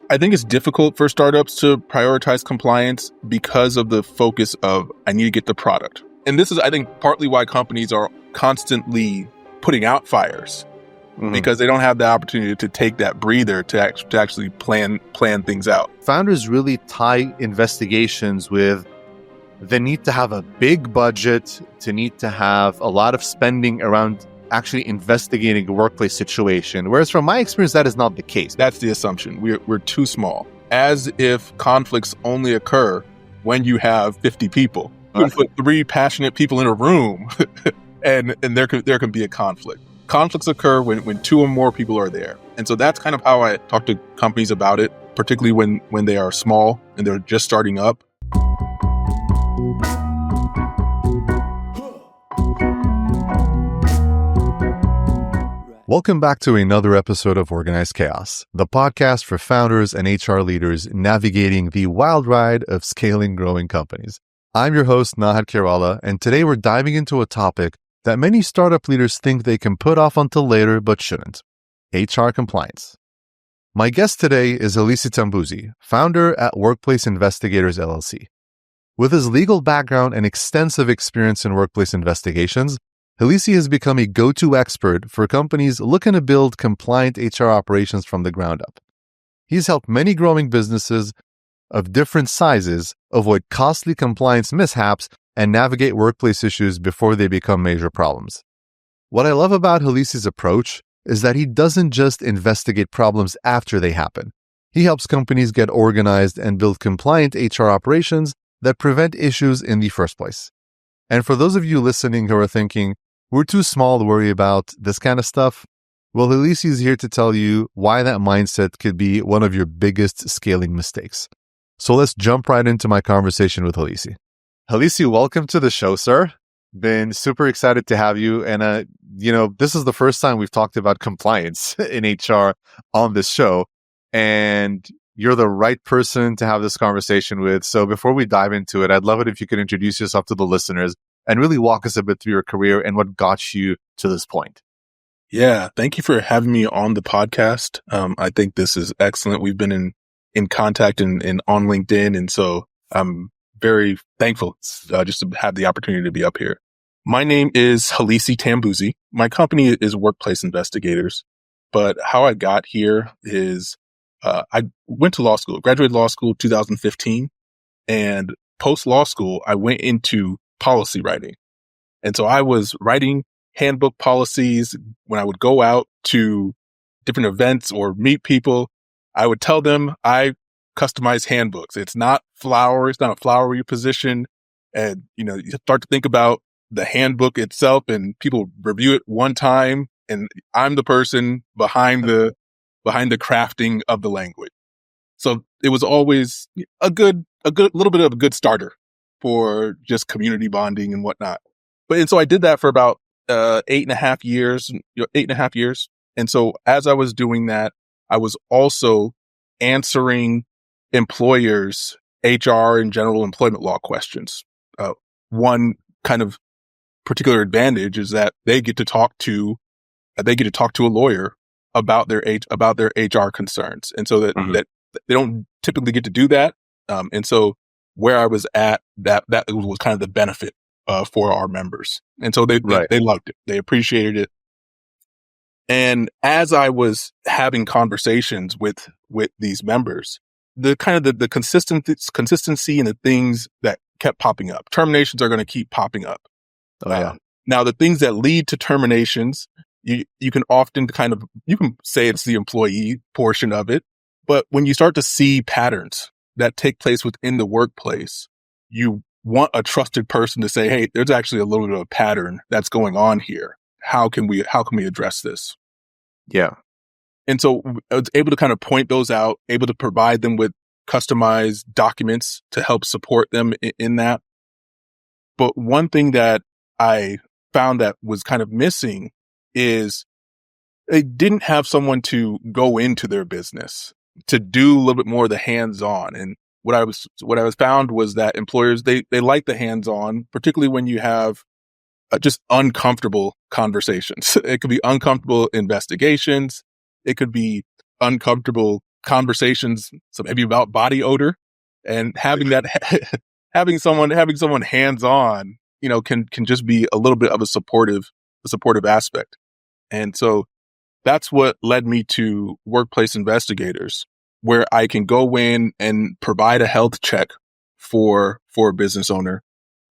I think it's difficult for startups to prioritize compliance because of the focus of, I need to get the product. And this is, I think, partly why companies are constantly putting out fires, because they don't have the opportunity to take that breather to actually plan things out. Founders really tie investigations with the need to have a big budget, to need to have a lot of spending around actually investigating a workplace situation. Whereas from my experience, that is not the case. That's the assumption. We're too small. As if conflicts only occur when you have 50 people. You can put 3 passionate people in a room and there can be a conflict. Conflicts occur when 2 or more people are there. And so that's kind of how I talk to companies about it, particularly when they are small and they're just starting up. Welcome back to another episode of Organized Chaos, the podcast for founders and HR leaders navigating the wild ride of scaling growing companies. I'm your host, Nahat Kerala, and today we're diving into a topic that many startup leaders think they can put off until later but shouldn't: HR compliance. My guest today is Halisi Tambuzi, founder at Workplace Investigators LLC. With his legal background and extensive experience in workplace investigations, Halisi has become a go-to expert for companies looking to build compliant HR operations from the ground up. He's helped many growing businesses of different sizes avoid costly compliance mishaps and navigate workplace issues before they become major problems. What I love about Halisi's approach is that he doesn't just investigate problems after they happen. He helps companies get organized and build compliant HR operations that prevent issues in the first place. And for those of you listening who are thinking, we're too small to worry about this kind of stuff, well, Halisi is here to tell you why that mindset could be one of your biggest scaling mistakes. So let's jump right into my conversation with Halisi. Halisi, welcome to the show, sir. Been super excited to have you. And, this is the first time we've talked about compliance in HR on this show. And you're the right person to have this conversation with. So before we dive into it, I'd love it if you could introduce yourself to the listeners and really walk us a bit through your career and what got you to this point. Yeah, thank you for having me on the podcast. I think this is excellent. We've been in contact and on LinkedIn, and so I'm very thankful just to have the opportunity to be up here. My name is Halisi Tambuzi. My company is Workplace Investigators, but how I got here is I went to law school, graduated law school 2015, and post-law school, I went into policy writing. And so I was writing handbook policies. When I would go out to different events or meet people, I would tell them I customize handbooks. It's not a flowery position. And, you start to think about the handbook itself and people review it one time. And I'm the person behind the crafting of the language. So it was always a little bit of a good starter for just community bonding and whatnot. And so I did that for about 8.5 years. And so as I was doing that, I was also answering employers' HR and general employment law questions. One kind of particular advantage is that they get to talk to a lawyer about their HR concerns, and so that they don't typically get to do that. And so where I was at, that was kind of the benefit for our members. And so they loved it. They appreciated it. And as I was having conversations with these members, the consistency and the things that kept popping up. Terminations are going to keep popping up. Now, the things that lead to terminations, you can often you can say it's the employee portion of it. But when you start to see patterns that take place within the workplace, you want a trusted person to say, hey, there's actually a little bit of a pattern that's going on here. How can we address this? Yeah. And so I was able to kind of point those out, able to provide them with customized documents to help support them in that. But one thing that I found that was kind of missing is they didn't have someone to go into their business to do a little bit more of the hands-on. And what I was found was that employers, they like the hands-on, particularly when you have just uncomfortable conversations. It could be uncomfortable investigations. It could be uncomfortable conversations, so maybe about body odor, and having that, having someone hands on, can just be a little bit of a supportive aspect. And so that's what led me to Workplace Investigators, where I can go in and provide a health check for a business owner,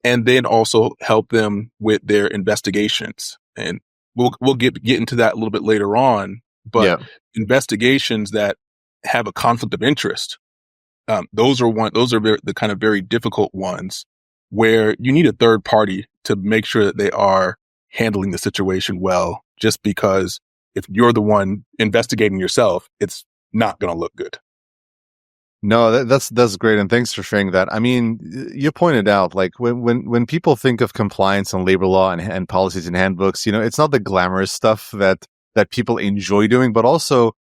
and then also help them with their investigations. And we'll get into that a little bit later on. But Yeah. investigations that have a conflict of interest, those are the kind of very difficult ones where you need a third party to make sure that they are handling the situation well. Just because if you're the one investigating yourself, it's not going to look good. No, that's great, and thanks for sharing that. I mean, you pointed out, like, when people think of compliance and labor law and policies and handbooks, it's not the glamorous stuff that people enjoy doing, but also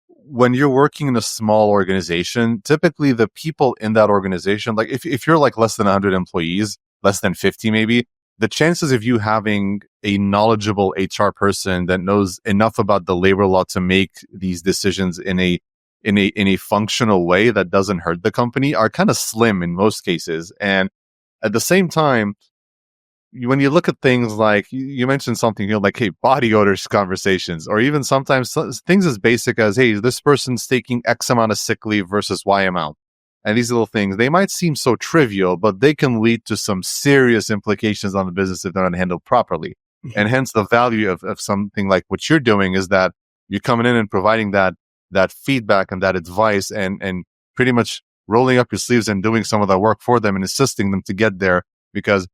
when you're working in a small organization, typically the people in that organization, like if you're like less than 100 employees, less than 50 maybe, the chances of you having a knowledgeable HR person that knows enough about the labor law to make these decisions in a functional way that doesn't hurt the company are kind of slim in most cases. And at the same time, when you look at things like you mentioned something, like, hey, body odors conversations, or even sometimes things as basic as, hey, this person's taking X amount of sick leave versus Y amount. And these little things, they might seem so trivial, but they can lead to some serious implications on the business if they're not handled properly. Mm-hmm. And hence the value of something like what you're doing is that you're coming in and providing that feedback and that advice, and pretty much rolling up your sleeves and doing some of that work for them and assisting them to get there. Because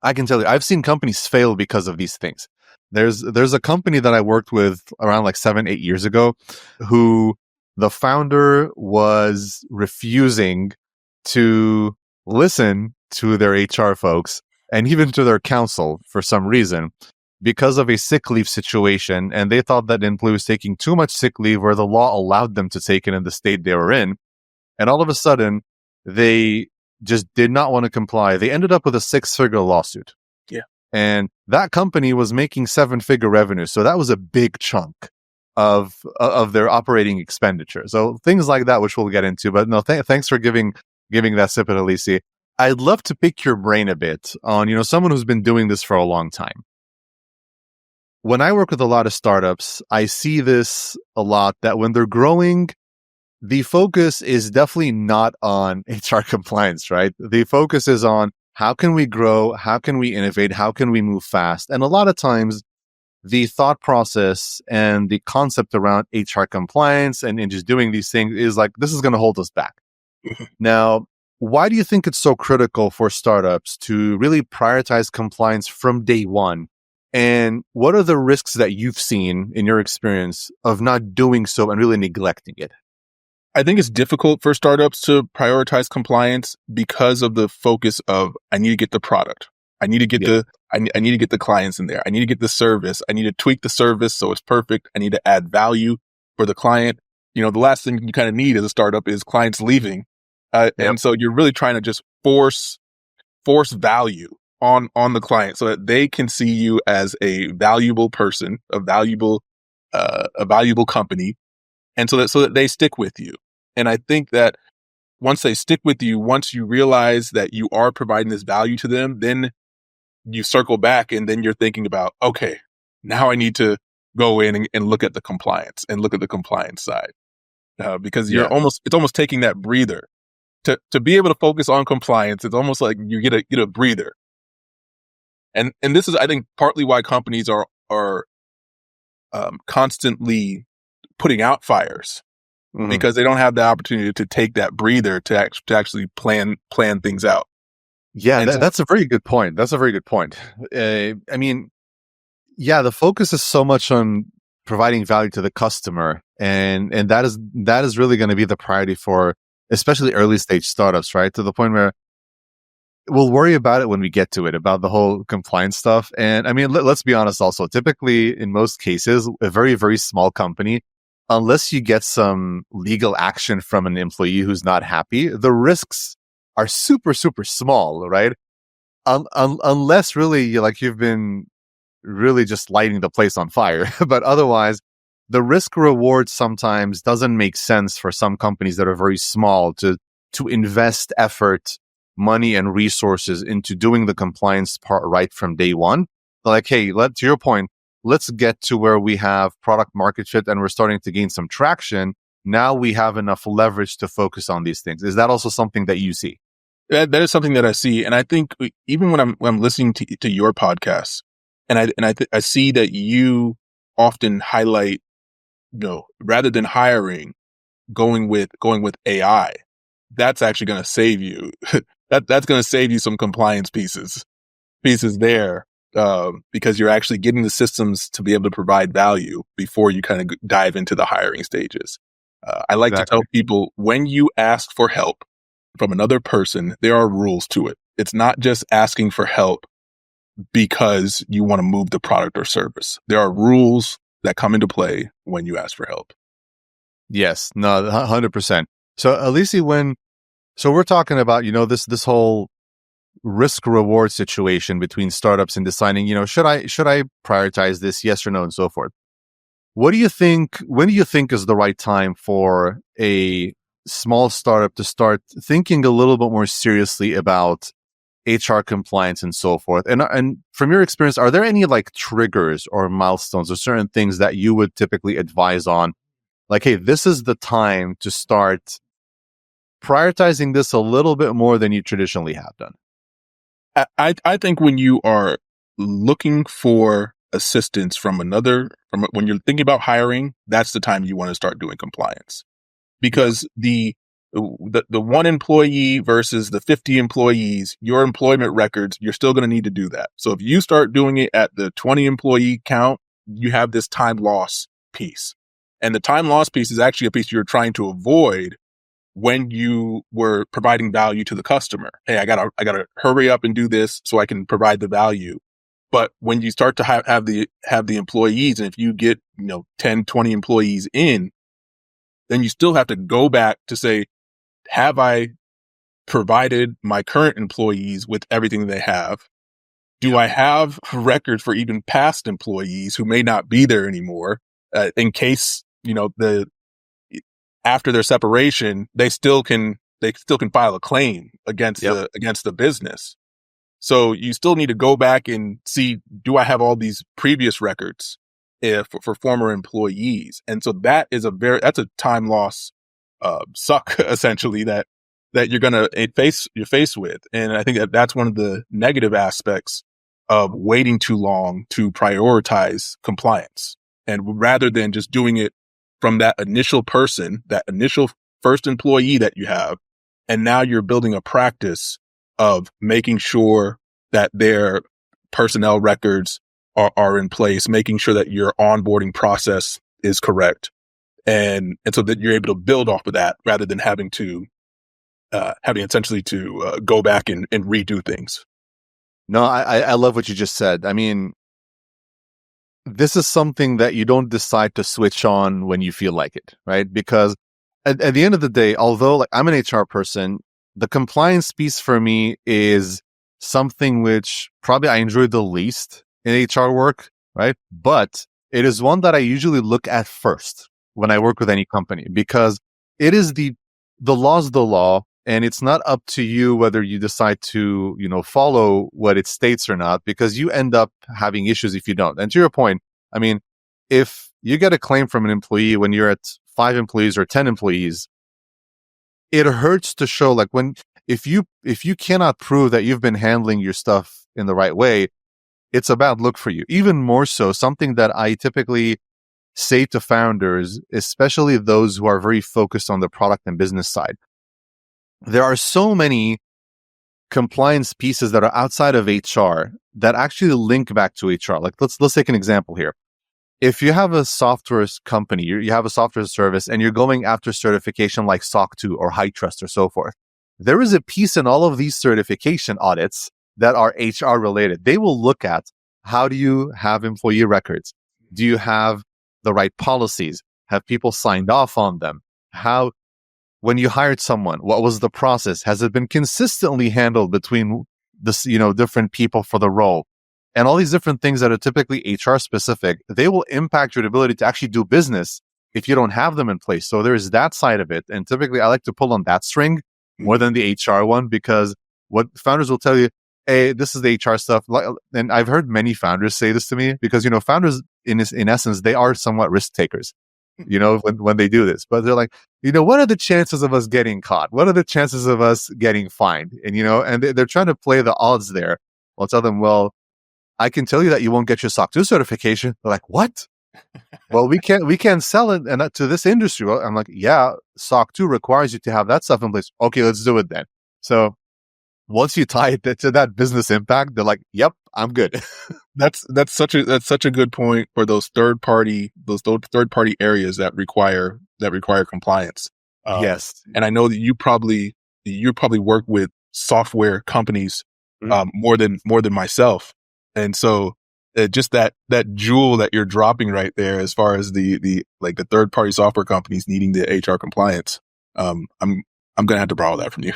I can tell you, I've seen companies fail because of these things. There's a company that I worked with around like 7-8 years ago, who the founder was refusing to listen to their HR folks and even to their counsel for some reason because of a sick leave situation. And they thought that the employee was taking too much sick leave where the law allowed them to take it in the state they were in. And all of a sudden, they just did not want to comply. They ended up with a 6-figure lawsuit. Yeah. And that company was making 7-figure revenue. So that was a big chunk of their operating expenditure. So things like that, which we'll get into. But no, thanks for giving that sip at Halisi. I'd love to pick your brain a bit on, someone who's been doing this for a long time. When I work with a lot of startups, I see this a lot, that when they're growing, the focus is definitely not on HR compliance, right? The focus is on how can we grow? How can we innovate? How can we move fast? And a lot of times, the thought process and the concept around HR compliance and just doing these things is like, this is going to hold us back. Now, why do you think it's so critical for startups to really prioritize compliance from day one? And what are the risks that you've seen in your experience of not doing so and really neglecting it? I think it's difficult for startups to prioritize compliance because of the focus of, I need to get the product. I need to get I need to get the clients in there. I need to get the service. I need to tweak the service so it's perfect. I need to add value for the client. The last thing you kind of need as a startup is clients leaving. And so you're really trying to just force value on the client so that they can see you as a valuable person, a valuable company. And so that they stick with you. And I think that once they stick with you, once you realize that you are providing this value to them, then you circle back and then you're thinking about, okay, now I need to go in and look at the compliance side. Because it's almost taking that breather to be able to focus on compliance. It's almost like you get a breather. And this is, I think, partly why companies are constantly putting out fires, because they don't have the opportunity to take that breather to actually plan things out. Yeah, that's a very good point. I mean, yeah, the focus is so much on providing value to the customer, and that is really going to be the priority for especially early stage startups, right? To the point where we'll worry about it when we get to it, about the whole compliance stuff. And I mean, let's be honest also, typically in most cases, a very, very small company, unless you get some legal action from an employee who's not happy, the risks are super, super small, right? Unless really you've been really just lighting the place on fire. But otherwise, the risk reward sometimes doesn't make sense for some companies that are very small to invest effort, money, and resources into doing the compliance part right from day one. Like, hey, to your point, let's get to where we have product market fit and we're starting to gain some traction. Now we have enough leverage to focus on these things. Is that also something that you see? That is something that I see, and I think even when I'm listening to your podcast, and I see that you often highlight, rather than hiring, going with AI. That's actually going to save you. That's going to save you some compliance pieces there, because you're actually getting the systems to be able to provide value before you kind of dive into the hiring stages. I like to tell people, when you ask for help from another person, there are rules to it. It's not just asking for help because you want to move the product or service. There are rules that come into play when you ask for help. Yes, no, 100%. So, Halisi, so we're talking about, this whole risk reward situation between startups and deciding, should I prioritize this? Yes or no, and so forth. When do you think is the right time for a small startup to start thinking a little bit more seriously about HR compliance and so forth? And from your experience, are there any like triggers or milestones or certain things that you would typically advise on? Like, hey, this is the time to start prioritizing this a little bit more than you traditionally have done. I think when you are looking for assistance from when you're thinking about hiring, that's the time you want to start doing compliance, because the one employee versus the 50 employees, your employment records, you're still going to need to do that. So if you start doing it at the 20 employee count, you have this time loss piece. And the time loss piece is actually a piece you're trying to avoid when you were providing value to the customer. Hey, I gotta hurry up and do this so I can provide the value. But when you start to have the employees, and if you get, 10, 20 employees in, then you still have to go back to say, have I provided my current employees with everything they have? Do I have records for even past employees who may not be there anymore, in case, after their separation, they still can file a claim against the business. So you still need to go back and see, do I have all these previous records for former employees? And so that's a time loss suck essentially that you're faced with. And I think that's one of the negative aspects of waiting too long to prioritize compliance. And rather than just doing it from that initial person, that initial first employee that you have, and now you're building a practice of making sure that their personnel records are in place, making sure that your onboarding process is correct. And so that you're able to build off of that rather than having essentially to go back and redo things. No, I love what you just said. I mean, this is something that you don't decide to switch on when you feel like it, right? Because at the end of the day, although like I'm an HR person, the compliance piece for me is something which probably I enjoy the least in HR work, right? But it is one that I usually look at first when I work with any company, because it is the law's the law, and it's not up to you whether you decide to, follow what it states or not, because you end up having issues if you don't. And to your point, I mean, if you get a claim from an employee when you're at 5 employees or 10 employees, it hurts to show if you cannot prove that you've been handling your stuff in the right way, it's a bad look for you. Even more so, something that I typically say to founders, especially those who are very focused on the product and business side, there are so many compliance pieces that are outside of HR that actually link back to HR. Like let's take an example here. If you have a software company, you have a software service, and you're going after certification like SOC 2 or High Trust or so forth, there is a piece in all of these certification audits that are HR related. They will look at, how do you have employee records? Do you have the right policies? Have people signed off on them? When you hired someone, what was the process? Has it been consistently handled between different people for the role? and all these different things that are typically HR specific, they will impact your ability to actually do business if you don't have them in place. So there's that side of it. And typically I like to pull on that string more than the HR one, because what founders will tell you, hey, this is the HR stuff. And I've heard many founders say this to me, because, founders in essence, they are somewhat risk takers, when they do this, but they're like, what are the chances of us getting caught? What are the chances of us getting fined? And, and they're trying to play the odds there. I'll tell them, well, I can tell you that you won't get your SOC 2 certification. They're like, what? Well, we can't sell it to this industry. Well, I'm like, yeah, SOC 2 requires you to have that stuff in place. Okay, let's do it then. So once you tie it to that business impact, they're like, yep, I'm good. That's such a good point for those third party areas that require compliance. Yes. And I know that you probably work with software companies more than myself. And so just that jewel that you're dropping right there, as far as the third party software companies needing the HR compliance, I'm gonna have to borrow that from you.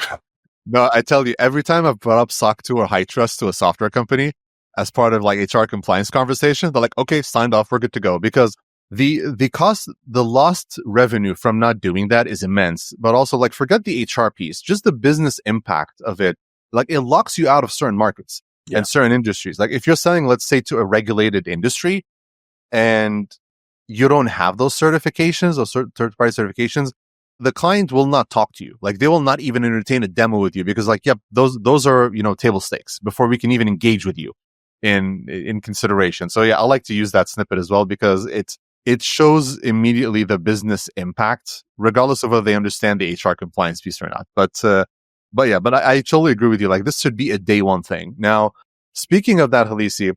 No, I tell you, every time I've brought up SOC 2 or high trust to a software company as part of HR compliance conversation, they're like, okay, signed off, we're good to go. Because the lost revenue from not doing that is immense. But also, forget the HR piece, just the business impact of it. It locks you out of certain markets and certain industries. If you're selling, let's say, to a regulated industry and you don't have those certifications or third-party certifications, the client will not talk to you. They will not even entertain a demo with you, because yep, those are, table stakes before we can even engage with you in consideration. So yeah, I like to use that snippet as well, because it shows immediately the business impact, regardless of whether they understand the HR compliance piece or not. But I totally agree with you. This should be a day one thing. Now, speaking of that, Halisi,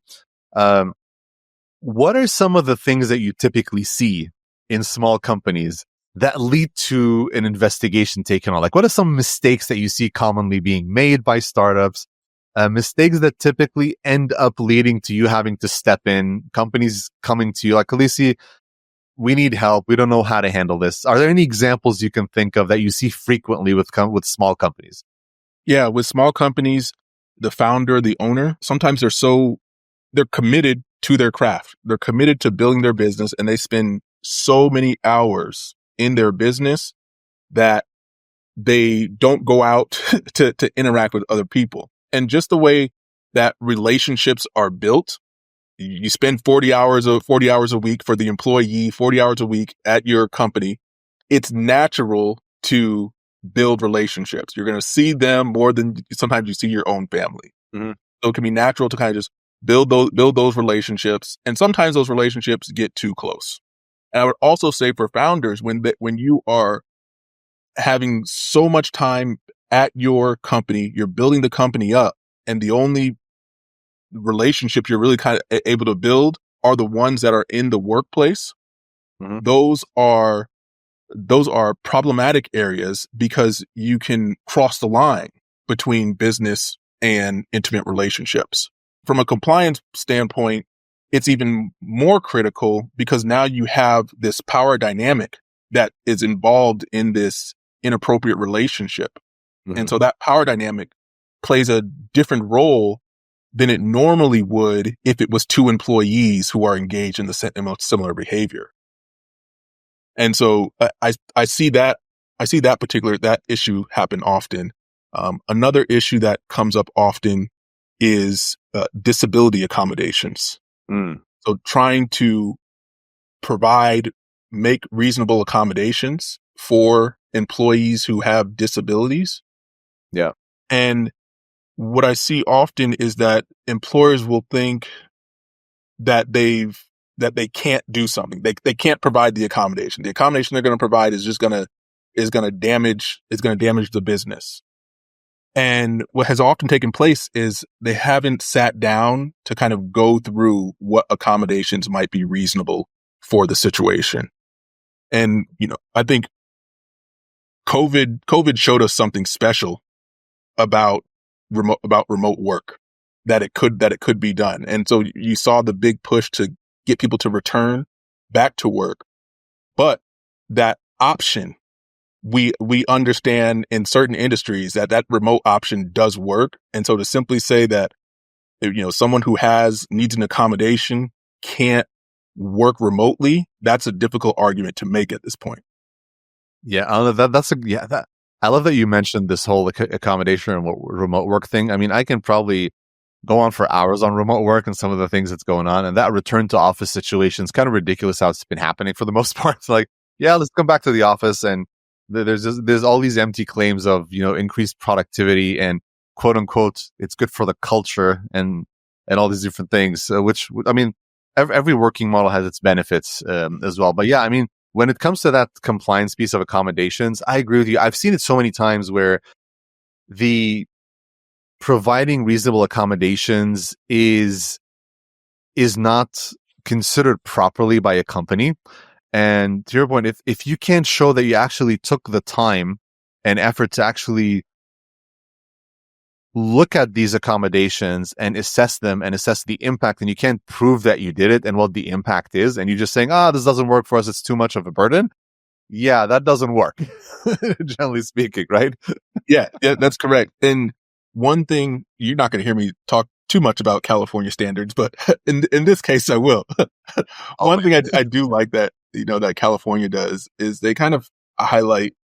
what are some of the things that you typically see in small companies that lead to an investigation taken on? What are some mistakes that you see commonly being made by startups? Mistakes that typically end up leading to you having to step in, companies coming to you like, Halisi, we need help. We don't know how to handle this. Are there any examples you can think of that you see frequently with small companies? Yeah, with small companies, the founder, the owner, sometimes they're committed to their craft. They're committed to building their business, and they spend so many hours in their business that they don't go out to interact with other people. And just the way that relationships are built, you spend 40 hours a week for the employee, 40 hours a week at your company. It's natural to build relationships. You're going to see them more than sometimes you see your own family. Mm-hmm. So it can be natural to kind of just build those relationships. And sometimes those relationships get too close. And I would also say for founders, when you are having so much time at your company, you're building the company up, and the only relationships you're really kind of able to build are the ones that are in the workplace. Mm-hmm. Those are problematic areas, because you can cross the line between business and intimate relationships. From a compliance standpoint, it's even more critical, because now you have this power dynamic that is involved in this inappropriate relationship. Mm-hmm. And so that power dynamic plays a different role than it normally would if it was two employees who are engaged in the similar behavior. And so I see that issue happen often. Another issue that comes up often is disability accommodations. So trying to make reasonable accommodations for employees who have disabilities. Yeah. And what I see often is that employers will think that they can't do something. They can't provide the accommodation. The accommodation they're going to provide is going to damage the business. And what has often taken place is they haven't sat down to kind of go through what accommodations might be reasonable for the situation. And, I think COVID showed us something special about remote work, that it could be done. And so you saw the big push to get people to return back to work. But that option, we understand in certain industries that remote option does work. And so to simply say that someone who needs an accommodation can't work remotely, that's a difficult argument to make at this point. Yeah, I love that you mentioned this whole accommodation and remote work thing. I mean, I can probably go on for hours on remote work and some of the things that's going on, and that return to office situation is kind of ridiculous how it's been happening for the most part. It's like, yeah, let's come back to the office, and there's all these empty claims of increased productivity and quote unquote it's good for the culture and all these different things. Which I mean, every working model has its benefits as well. But yeah, I mean, when it comes to that compliance piece of accommodations, I agree with you. I've seen it so many times where the providing reasonable accommodations is not considered properly by a company. And to your point, if you can't show that you actually took the time and effort to actually look at these accommodations and assess them and assess the impact, and you can't prove that you did it and what the impact is, and you're just saying, this doesn't work for us, it's too much of a burden. Yeah, that doesn't work, generally speaking, right? Yeah, that's correct. And one thing, you're not going to hear me talk too much about California standards, but in this case, I will. One thing I do like that, that California does is they kind of highlight,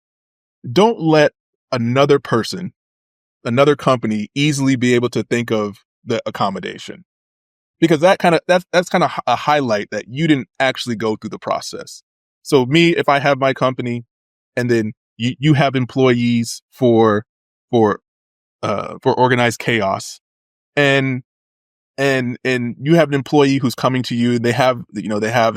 don't let another company easily be able to think of the accommodation, because that's kind of a highlight that you didn't actually go through the process. So me, if I have my company and then you have employees for organized chaos, and you have an employee who's coming to you, and they have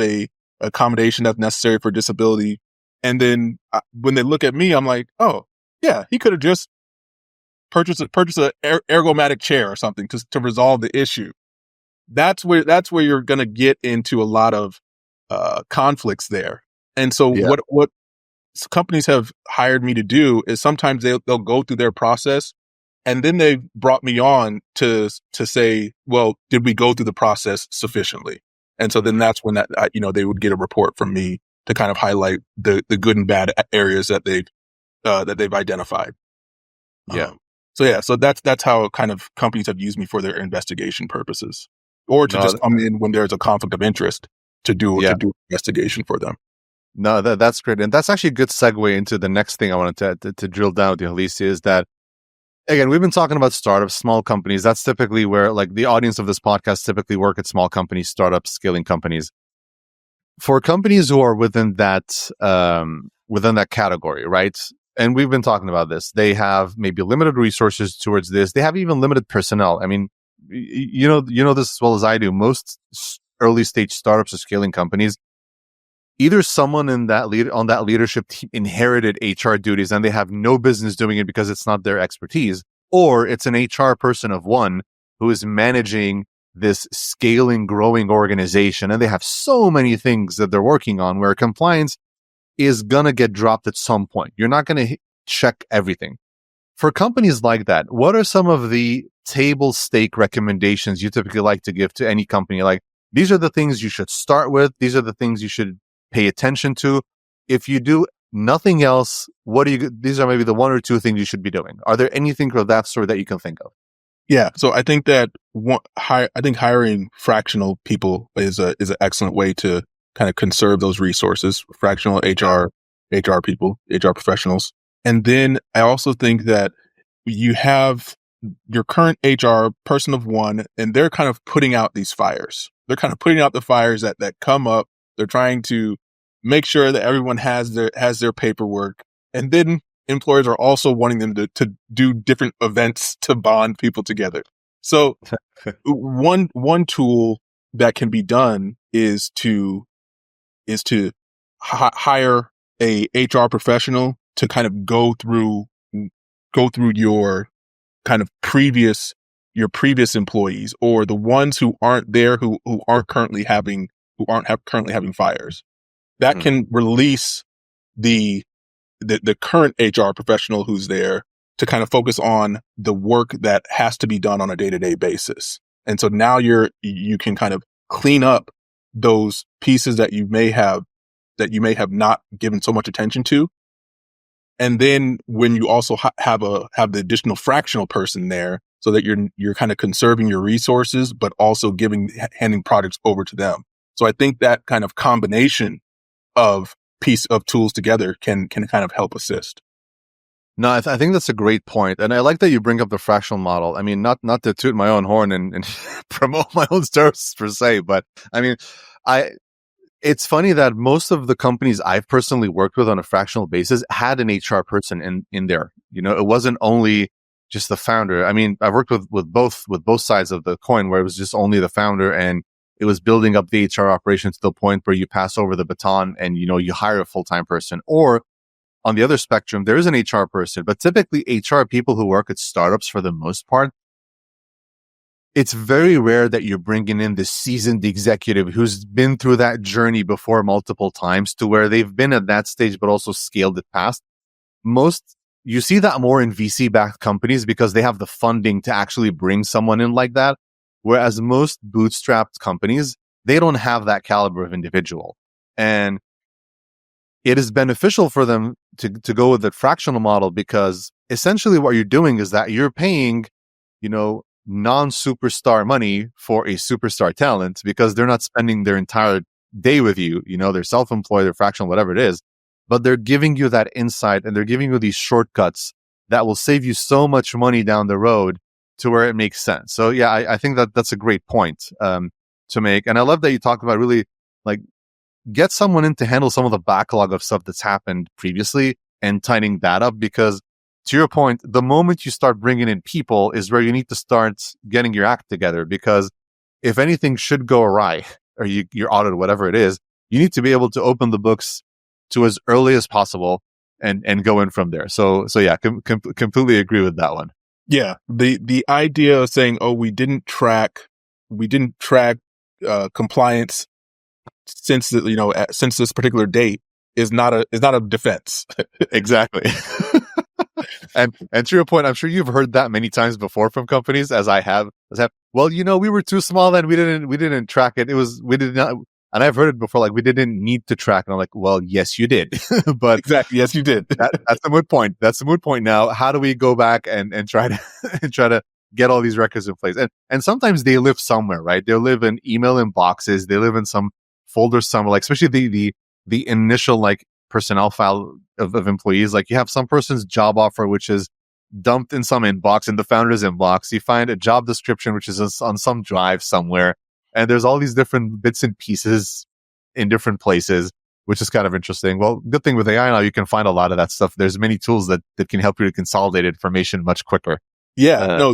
a accommodation that's necessary for disability. And then when they look at me, I'm like, oh yeah, he could have just purchase a ergomatic chair or something to resolve the issue. That's where you're going to get into a lot of conflicts there. And so what companies have hired me to do is sometimes they'll go through their process, and then they brought me on to say, well, did we go through the process sufficiently? And so then that's when they would get a report from me to kind of highlight the good and bad areas that they've identified. Yeah. So that's how kind of companies have used me for their investigation purposes, or to just come in when there's a conflict of interest to do investigation for them. No, that's great, and that's actually a good segue into the next thing I wanted to drill down with you, Halisi, is that again, we've been talking about startups, small companies. That's typically where like the audience of this podcast typically work at small companies, startups, scaling companies. For companies who are within that category, right? And we've been talking about this. They have maybe limited resources towards this. They have even limited personnel. I mean, you know this as well as I do. Most early stage startups or scaling companies, either someone on that leadership team inherited HR duties and they have no business doing it because it's not their expertise, or it's an HR person of one who is managing this scaling, growing organization, and they have so many things that they're working on where compliance is going to get dropped at some point. You're not going to check everything. For companies like that, what are some of the table stake recommendations you typically like to give to any company? Like, these are the things you should start with. These are the things you should pay attention to. If you do nothing else, these are maybe the one or two things you should be doing. Are there anything of that sort that you can think of? Yeah. So I think that hiring fractional people is an excellent way to kind of conserve those resources, fractional HR people, HR professionals. And then I also think that you have your current HR person of one, and they're kind of putting out these fires. They're kind of putting out the fires that come up. They're trying to make sure that everyone has their paperwork. And then employers are also wanting them to do different events to bond people together. So one tool that can be done is to hire a HR professional to kind of go through your kind of previous employees, or the ones who aren't there, who aren't currently having fires. That can release the current HR professional who's there to kind of focus on the work that has to be done on a day-to-day basis. And so now you can kind of clean up those pieces that you may have not given so much attention to. And then when you also have the additional fractional person there, so that you're kind of conserving your resources, but also handing projects over to them. So I think that kind of combination of piece of tools together can kind of help assist. No, I think that's a great point. And I like that you bring up the fractional model. I mean, not to toot my own horn and promote my own service per se, but I mean, it's funny that most of the companies I've personally worked with on a fractional basis had an HR person in there. You know, it wasn't only just the founder. I mean, I've worked with both sides of the coin where it was just only the founder and it was building up the HR operation to the point where you pass over the baton and, you know, you hire a full-time person. Or on the other spectrum, there is an HR person, but typically HR people who work at startups for the most part, it's very rare that you're bringing in the seasoned executive who's been through that journey before multiple times to where they've been at that stage, but also scaled it past. You see that more in VC-backed companies because they have the funding to actually bring someone in like that. Whereas most bootstrapped companies, they don't have that caliber of individual. And it is beneficial for them to go with the fractional model because essentially what you're doing is that you're paying, you know, non-superstar money for a superstar talent because they're not spending their entire day with you. You know, they're self-employed, they're fractional, whatever it is, but they're giving you that insight and they're giving you these shortcuts that will save you so much money down the road to where it makes sense. So yeah, I think that's a great point to make. And I love that you talked about really like get someone in to handle some of the backlog of stuff that's happened previously and tightening that up because to your point, the moment you start bringing in people is where you need to start getting your act together because if anything should go awry or your audit, whatever it is, you need to be able to open the books to as early as possible and go in from there. So yeah, completely agree with that one. Yeah. The idea of saying, oh, we didn't track compliance since this particular date is not a defense. Exactly. And to your point, I'm sure you've heard that many times before from companies, as I have. Well, you know, we were too small and we didn't track it. We did not, and I've heard it before. Like we didn't need to track, and I'm like, well, yes, you did. But exactly, yes, you did. That's the moot point. That's the moot point. Now, how do we go back and try to try to get all these records in place? And sometimes they live somewhere, right? They live in email inboxes. They live in some folder somewhere, like especially the initial like personnel file of employees. Like you have some person's job offer, which is dumped in some inbox in the founder's inbox. You find a job description, which is on some drive somewhere. And there's all these different bits and pieces in different places, which is kind of interesting. Well, good thing with AI now, you can find a lot of that stuff. There's many tools that can help you to consolidate information much quicker. Yeah,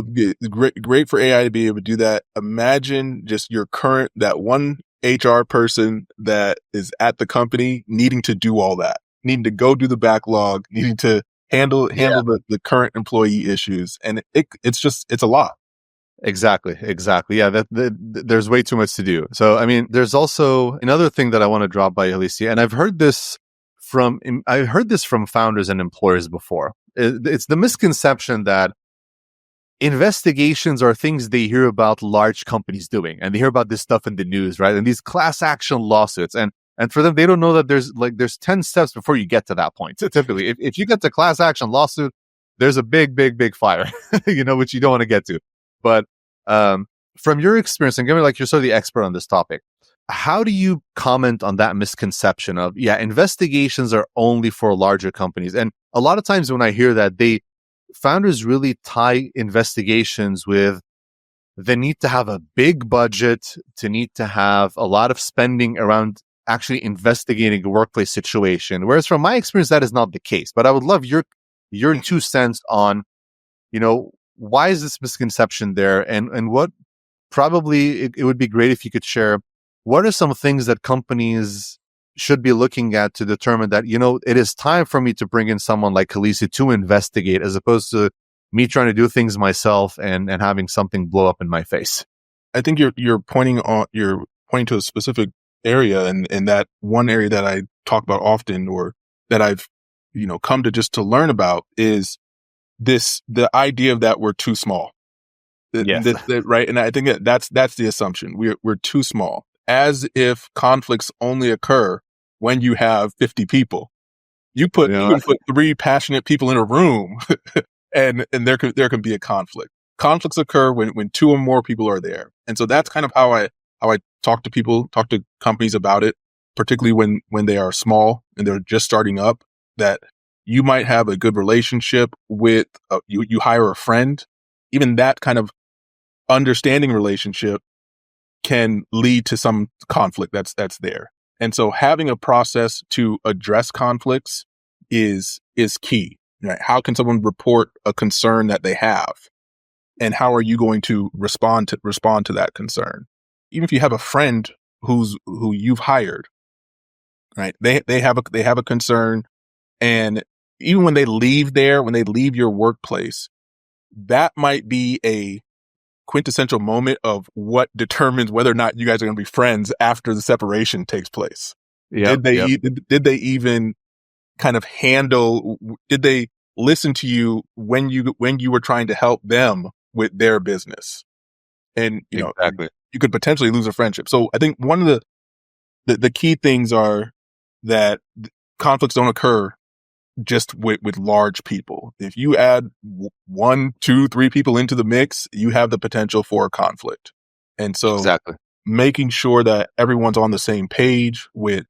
great for AI to be able to do that. Imagine just that one HR person that is at the company needing to do all that, needing to go do the backlog, needing to handle the current employee issues. And it's a lot. Exactly. Yeah, there's way too much to do. So, I mean, there's also another thing that I want to drop by Halisi, and I've heard this from founders and employers before. It's the misconception that investigations are things they hear about large companies doing, and they hear about this stuff in the news, right? And these class action lawsuits, and for them, they don't know that there's 10 steps before you get to that point. So typically, if you get to class action lawsuit, there's a big fire, which you don't want to get to. But from your experience, and given like you're sort of the expert on this topic, how do you comment on that misconception of, investigations are only for larger companies? And a lot of times when I hear that, founders really tie investigations with the need to have a big budget, to need to have a lot of spending around actually investigating a workplace situation. Whereas from my experience, that is not the case. But I would love your 2 cents on, why is this misconception there? And what probably it would be great if you could share, what are some things that companies should be looking at to determine that, it is time for me to bring in someone like Halisi to investigate, as opposed to me trying to do things myself and having something blow up in my face. I think you're pointing to a specific area, and that one area that I talk about often, or that I've, come to learn about, is the idea of that we're too small. Yes. Right. And I think that's the assumption. We're too small, as if conflicts only occur when you have 50 people. You can put 3 passionate people in a room and there can be a conflict. conflicts occur when two or more people are there. And so that's kind of how I talk to people, talk to companies about it, particularly when they are small and they're just starting up, that you might have a good relationship with, you hire a friend. Even that kind of understanding relationship can lead to some conflict that's there. And so having a process to address conflicts is key. Right? How can someone report a concern that they have? And how are you going to respond to that concern? Even if you have a friend who you've hired, right? They have a concern, and even when they leave your workplace, that might be a quintessential moment of what determines whether or not you guys are going to be friends after the separation takes place. Yep. Yep. Did they even kind of handle? Did they listen to you when you were trying to help them with their business? And Exactly. you could potentially lose a friendship. So I think one of the key things are that conflicts don't occur just with large people. If you add 1, 2, 3 people into the mix, you have the potential for a conflict. And so Exactly. making sure that everyone's on the same page with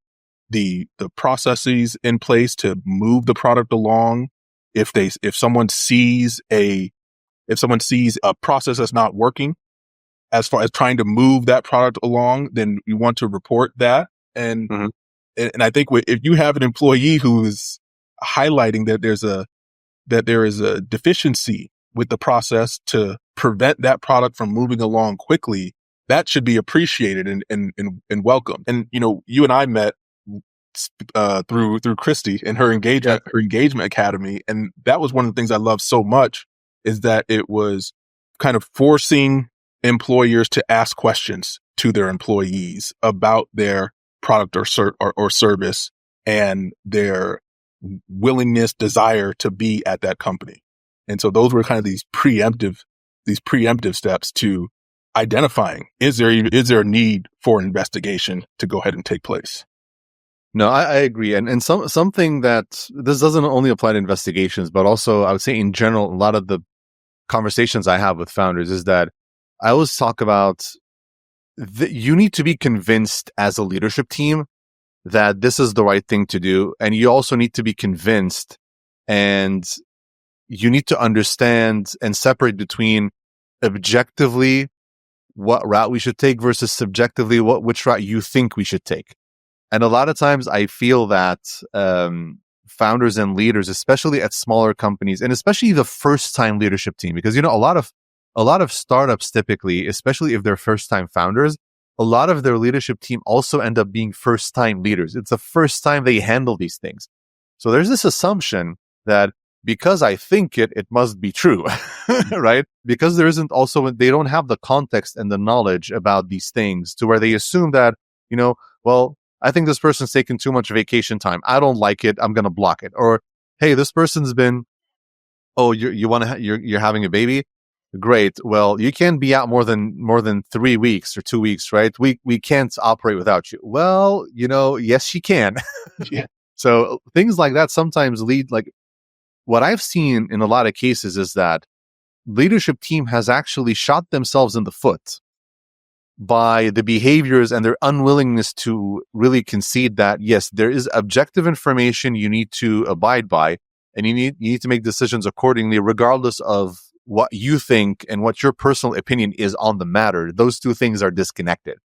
the processes in place to move the product along. If someone sees a process that's not working, as far as trying to move that product along, then you want to report that. And Mhm. and I think if you have an employee who is highlighting that there is a deficiency with the process to prevent that product from moving along quickly, that should be appreciated and welcomed. And you and I met through Christy and her Yes. engagement academy, and that was one of the things I love so much, is that it was kind of forcing employers to ask questions to their employees about their product or service and their willingness, desire to be at that company. And so those were kind of these preemptive steps to identifying, is there a need for an investigation to go ahead and take place? No, I agree. And something that this doesn't only apply to investigations, but also I would say in general, a lot of the conversations I have with founders is that I always talk about you need to be convinced as a leadership team that this is the right thing to do. And you also need to be convinced, and you need to understand and separate between objectively what route we should take versus subjectively which route you think we should take. And a lot of times I feel that founders and leaders, especially at smaller companies, and especially the first time leadership team, because a lot of startups typically, especially if they're first time founders, a lot of their leadership team also end up being first time leaders. It's the first time they handle these things. So there's this assumption that because I think it must be true, right? Because they don't have the context and the knowledge about these things, to where they assume that, well, I think this person's taking too much vacation time. I don't like it. I'm going to block it. Or, hey, this person's been, you're having a baby. Great. Well, you can't be out more than 3 weeks or 2 weeks, right? We can't operate without you. Well, yes, she can. Yeah. So things like that sometimes lead, like what I've seen in a lot of cases is that leadership team has actually shot themselves in the foot by the behaviors and their unwillingness to really concede that, yes, there is objective information you need to abide by, and you need to make decisions accordingly, regardless of what you think and what your personal opinion is on the matter. Those two things are disconnected.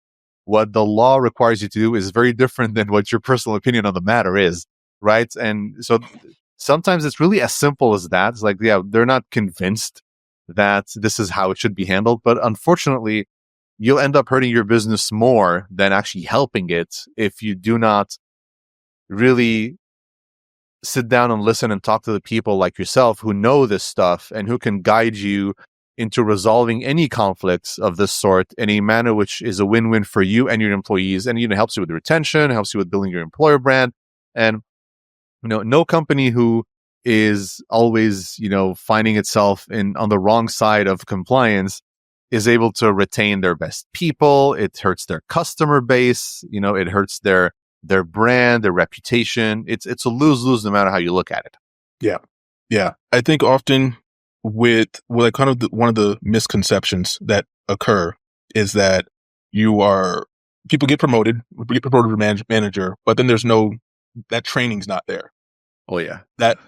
What the law requires you to do is very different than what your personal opinion on the matter is, right? And so sometimes it's really as simple as that. It's like, yeah, they're not convinced that this is how it should be handled, but unfortunately, you'll end up hurting your business more than actually helping it if you do not really sit down and listen and talk to the people like yourself who know this stuff and who can guide you into resolving any conflicts of this sort in a manner which is a win-win for you and your employees, and helps you with retention, helps you with building your employer brand. And no company who is always finding itself on the wrong side of compliance is able to retain their best people. It hurts their customer base. It hurts their brand, their reputation. It's a lose-lose no matter how you look at it. Yeah. I think often with kind of one of the misconceptions that occur is that people get promoted to manager, but then that training's not there. Oh yeah. That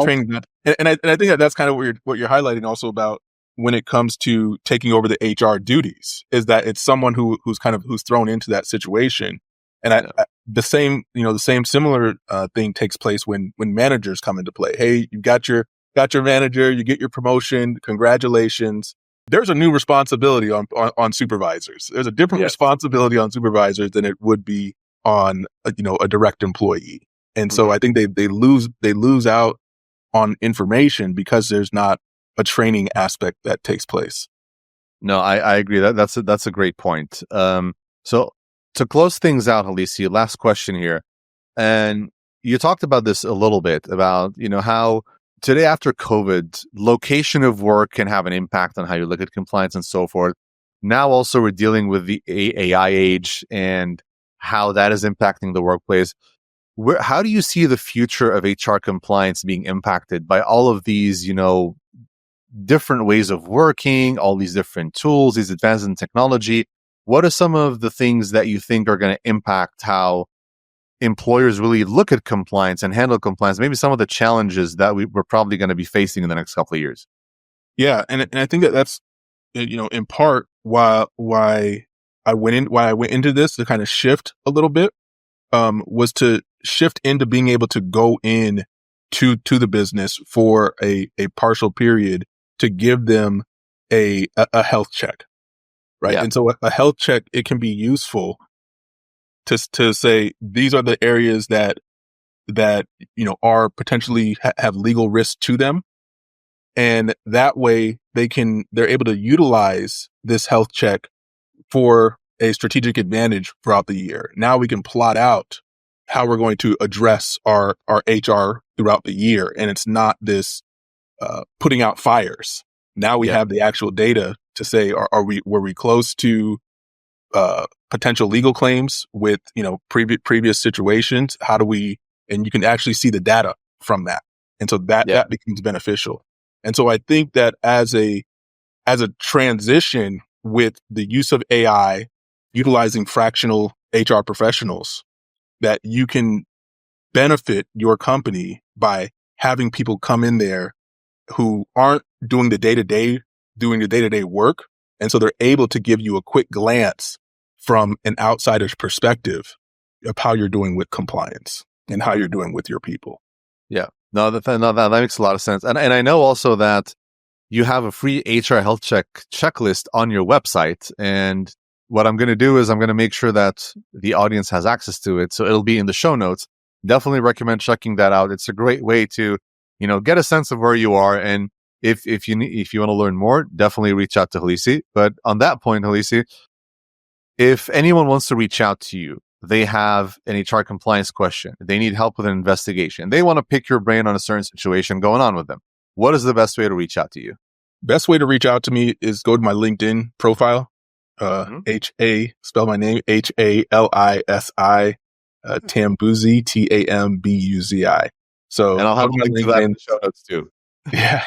training, and I think that's kind of what you're highlighting also about when it comes to taking over the HR duties, is that it's someone who's thrown into that situation. And the same similar thing takes place when managers come into play. Hey, you got your manager, you get your promotion, congratulations. There's a new responsibility on supervisors. There's a different responsibility on supervisors than it would be on a direct employee. And so I think they lose out on information because there's not a training aspect that takes place. No, I agree. That's a great point. So to close things out, Halisi, last question here. And you talked about this a little bit about, how today after COVID, location of work can have an impact on how you look at compliance and so forth. Now also we're dealing with the AI age and how that is impacting the workplace. How do you see the future of HR compliance being impacted by all of these, different ways of working, all these different tools, these advances in technology? What are some of the things that you think are going to impact how employers really look at compliance and handle compliance? Maybe some of the challenges that we're probably going to be facing in the next couple of years. Yeah, and I think that's in part why I went into this to kind of shift a little bit, was to shift into being able to go in to the business for a partial period to give them a health check, right? Yeah. And so a health check, it can be useful to say these are the areas that are potentially have legal risk to them, and that way they're able to utilize this health check for a strategic advantage throughout the year. Now we can plot out how we're going to address our HR throughout the year, and it's not this putting out fires. Now we have the actual data to say, were we close to potential legal claims with previous situations? And you can actually see the data from that, and so that becomes beneficial. And so I think that as a transition with the use of AI, utilizing fractional HR professionals, that you can benefit your company by having people come in there who aren't doing the day-to-day work. And so they're able to give you a quick glance from an outsider's perspective of how you're doing with compliance and how you're doing with your people. Yeah, no, that makes a lot of sense. And I know also that you have a free HR health checklist on your website. And what I'm going to do is I'm going to make sure that the audience has access to it. So it'll be in the show notes. Definitely recommend checking that out. It's a great way to, get a sense of where you are. And if you want to learn more, definitely reach out to Halisi. But on that point, Halisi, if anyone wants to reach out to you, they have an HR compliance question, they need help with an investigation, they want to pick your brain on a certain situation going on with them, what is the best way to reach out to you? Best way to reach out to me is go to my LinkedIn profile. Spell my name, Halisi, Tambuzi, Tambuzi. So, and I'll have a link to that in the show notes too. Yeah.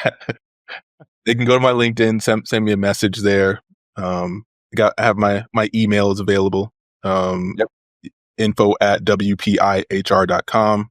They can go to my LinkedIn, send me a message there. I have my email is available. info@wpihr.com,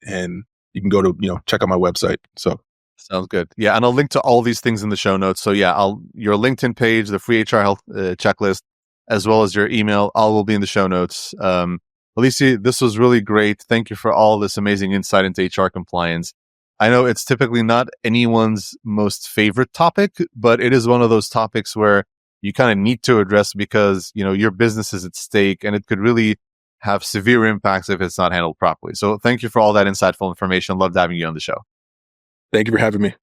and you can go to, check out my website. So sounds good. Yeah. And I'll link to all these things in the show notes. So yeah, your LinkedIn page, the free HR health checklist, as well as your email, all will be in the show notes. Halisi, this was really great. Thank you for all this amazing insight into HR compliance. I know it's typically not anyone's most favorite topic, but it is one of those topics where you kind of need to address because, your business is at stake and it could really have severe impacts if it's not handled properly. So thank you for all that insightful information. Loved having you on the show. Thank you for having me.